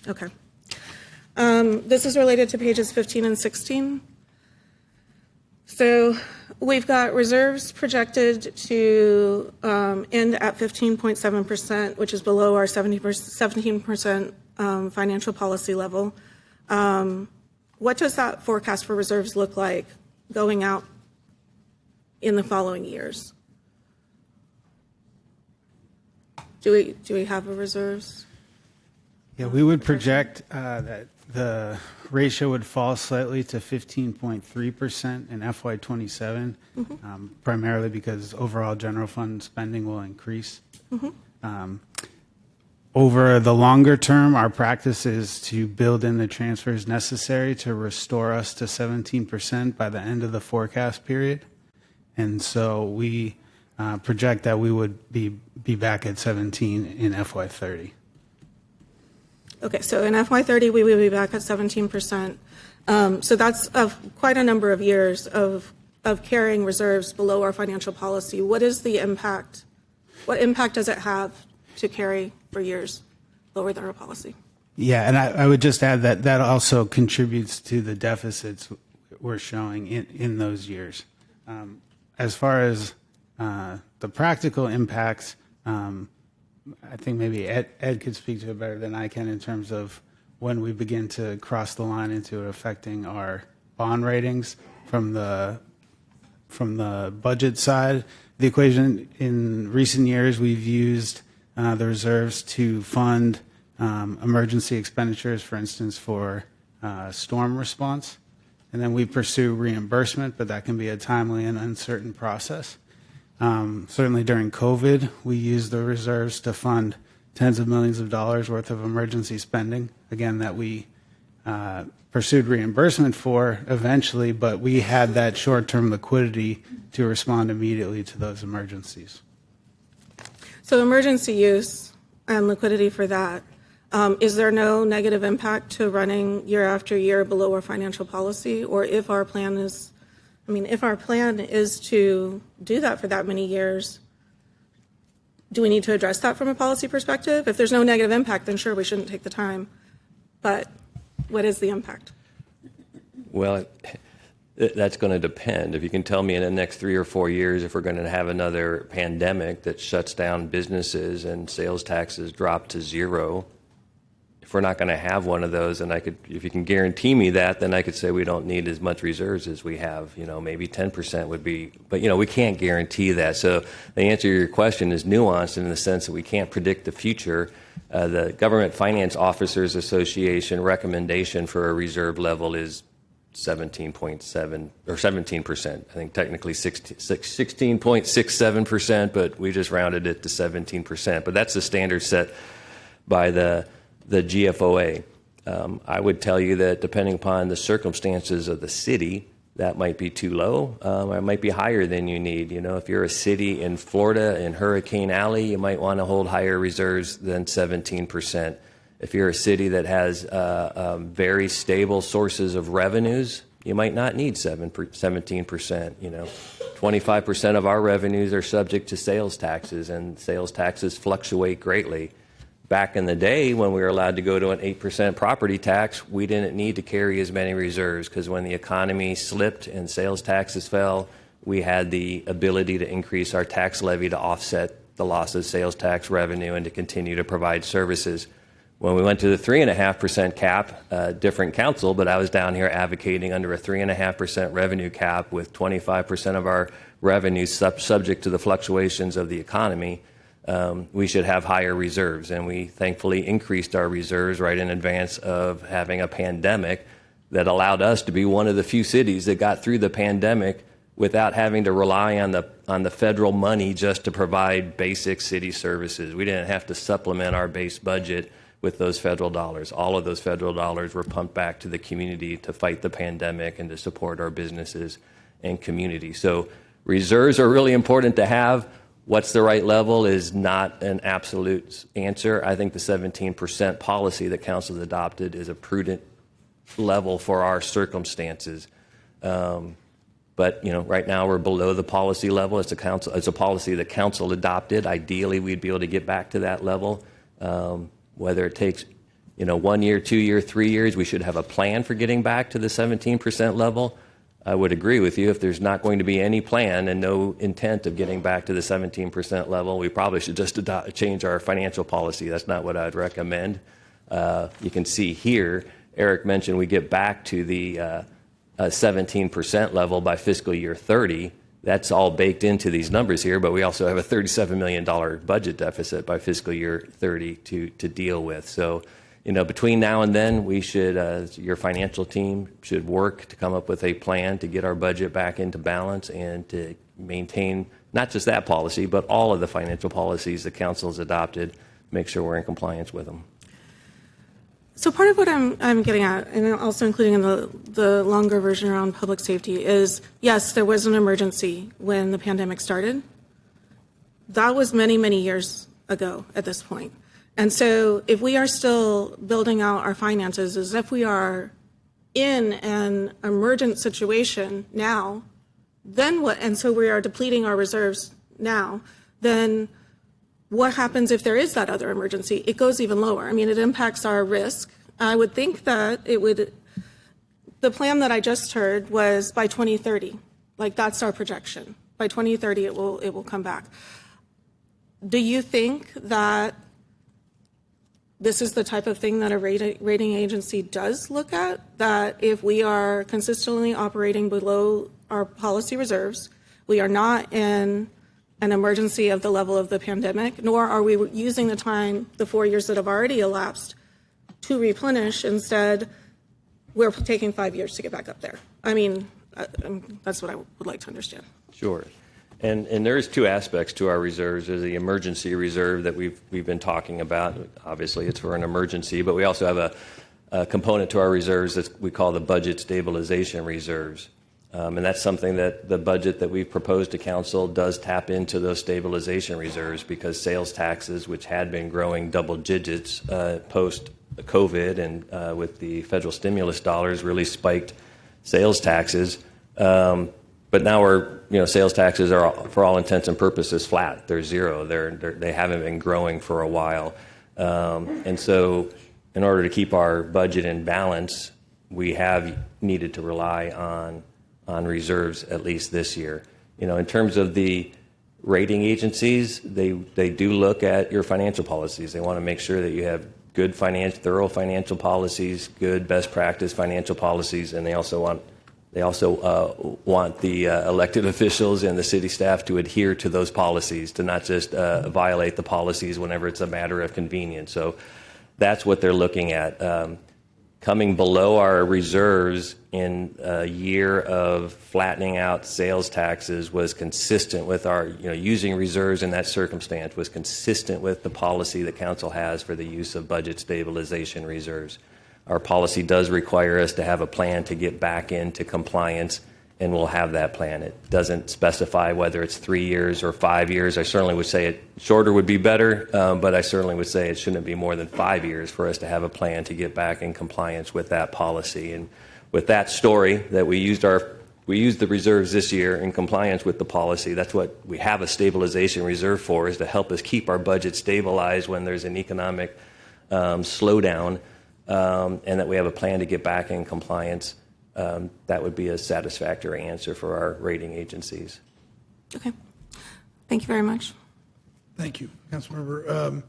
Okay. This is related to pages 15 and 16. So we've got reserves projected to end at 15.7%, which is below our 17% financial policy level. What does that forecast for reserves look like going out in the following years? Do we have a reserves? Yeah, we would project that the ratio would fall slightly to 15.3% in FY27, primarily because overall general fund spending will increase. Over the longer term, our practice is to build in the transfers necessary to restore us to 17% by the end of the forecast period. And so we project that we would be back at 17 in FY30. Okay, so in FY30, we will be back at 17%. So that's quite a number of years of carrying reserves below our financial policy. What is the impact? What impact does it have to carry for years lower than our policy? Yeah, and I would just add that that also contributes to the deficits we're showing in those years. As far as the practical impacts, I think maybe Ed could speak to it better than I can in terms of when we begin to cross the line into it affecting our bond ratings from the budget side of the equation. In recent years, we've used the reserves to fund emergency expenditures, for instance, for storm response. And then we pursue reimbursement, but that can be a timely and uncertain process. Certainly during COVID, we used the reserves to fund tens of millions of dollars worth of emergency spending, again, that we pursued reimbursement for eventually, but we had that short-term liquidity to respond immediately to those emergencies. So emergency use and liquidity for that, is there no negative impact to running year after year below our financial policy? Or if our plan is, if our plan is to do that for that many years, do we need to address that from a policy perspective? If there's no negative impact, then sure, we shouldn't take the time. But what is the impact? Well, that's going to depend. If you can tell me in the next 3 or 4 years if we're going to have another pandemic that shuts down businesses and sales taxes drop to zero, if we're not going to have one of those, and if you can guarantee me that, then I could say we don't need as much reserves as we have. Maybe 10% would be, but we can't guarantee that. So the answer to your question is nuanced in the sense that we can't predict the future. The Government Finance Officers Association recommendation for a reserve level is 17.7 or 17%. I think technically 16.67%, but we just rounded it to 17%. But that's the standard set by the GFOA. I would tell you that depending upon the circumstances of the city, that might be too low. It might be higher than you need. If you're a city in Florida in Hurricane Alley, you might want to hold higher reserves than 17%. If you're a city that has very stable sources of revenues, you might not need 17%. 25% of our revenues are subject to sales taxes, and sales taxes fluctuate greatly. Back in the day when we were allowed to go to an 8% property tax, we didn't need to carry as many reserves because when the economy slipped and sales taxes fell, we had the ability to increase our tax levy to offset the loss of sales tax revenue and to continue to provide services. When we went to the 3.5% cap, different council, but I was down here advocating under a 3.5% revenue cap with 25% of our revenues subject to the fluctuations of the economy. We should have higher reserves, and we thankfully increased our reserves right in advance of having a pandemic that allowed us to be one of the few cities that got through the pandemic without having to rely on the federal money just to provide basic city services. We didn't have to supplement our base budget with those federal dollars. All of those federal dollars were pumped back to the community to fight the pandemic and to support our businesses and community. So reserves are really important to have. What's the right level is not an absolute answer. I think the 17% policy that council has adopted is a prudent level for our circumstances. But right now we're below the policy level. It's a policy that council adopted. Ideally, we'd be able to get back to that level. Whether it takes 1 year, 2 year, 3 years, we should have a plan for getting back to the 17% level. I would agree with you. If there's not going to be any plan and no intent of getting back to the 17% level, we probably should just change our financial policy. That's not what I'd recommend. You can see here, Eric mentioned we get back to the 17% level by fiscal year 30. That's all baked into these numbers here, but we also have a $37 million budget deficit by fiscal year 30 to deal with. So, between now and then, we should, your financial team should work to come up with a plan to get our budget back into balance and to maintain not just that policy, but all of the financial policies the council has adopted, make sure we're in compliance with them. So part of what I'm getting at, and also including in the longer version around public safety, is yes, there was an emergency when the pandemic started. That was many, many years ago at this point. And so if we are still building out our finances as if we are in an emergent situation now, then what? And so we are depleting our reserves now, then what happens if there is that other emergency? It goes even lower. I mean, it impacts our risk. I would think that the plan that I just heard was by 2030, like that's our projection. By 2030, it will come back. Do you think that this is the type of thing that a rating agency does look at? That if we are consistently operating below our policy reserves, we are not in an emergency of the level of the pandemic, nor are we using the time, the 4 years that have already elapsed, to replenish. Instead, we're taking 5 years to get back up there. I mean, that's what I would like to understand. Sure. And there's two aspects to our reserves. There's the emergency reserve that we've been talking about. Obviously, it's for an emergency, but we also have a component to our reserves that we call the budget stabilization reserves. And that's something that the budget that we've proposed to council does tap into those stabilization reserves, because sales taxes, which had been growing double digits post-COVID and with the federal stimulus dollars, really spiked sales taxes. But now sales taxes are, for all intents and purposes, flat. They're zero. They haven't been growing for a while. And so in order to keep our budget in balance, we have needed to rely on reserves at least this year. In terms of the rating agencies, they do look at your financial policies. They want to make sure that you have good thorough financial policies, good best practice financial policies, and they also want the elected officials and the city staff to adhere to those policies, to not just violate the policies whenever it's a matter of convenience. So that's what they're looking at. Coming below our reserves in a year of flattening out sales taxes was consistent with our, using reserves in that circumstance was consistent with the policy that council has for the use of budget stabilization reserves. Our policy does require us to have a plan to get back into compliance, and we'll have that plan. It doesn't specify whether it's 3 years or 5 years. I certainly would say it shorter would be better, but I certainly would say it shouldn't be more than 5 years for us to have a plan to get back in compliance with that policy. And with that story, that we used the reserves this year in compliance with the policy. That's what we have a stabilization reserve for, is to help us keep our budget stabilized when there's an economic slowdown. And that we have a plan to get back in compliance, that would be a satisfactory answer for our rating agencies. Okay. Thank you very much. Thank you, Councilmember.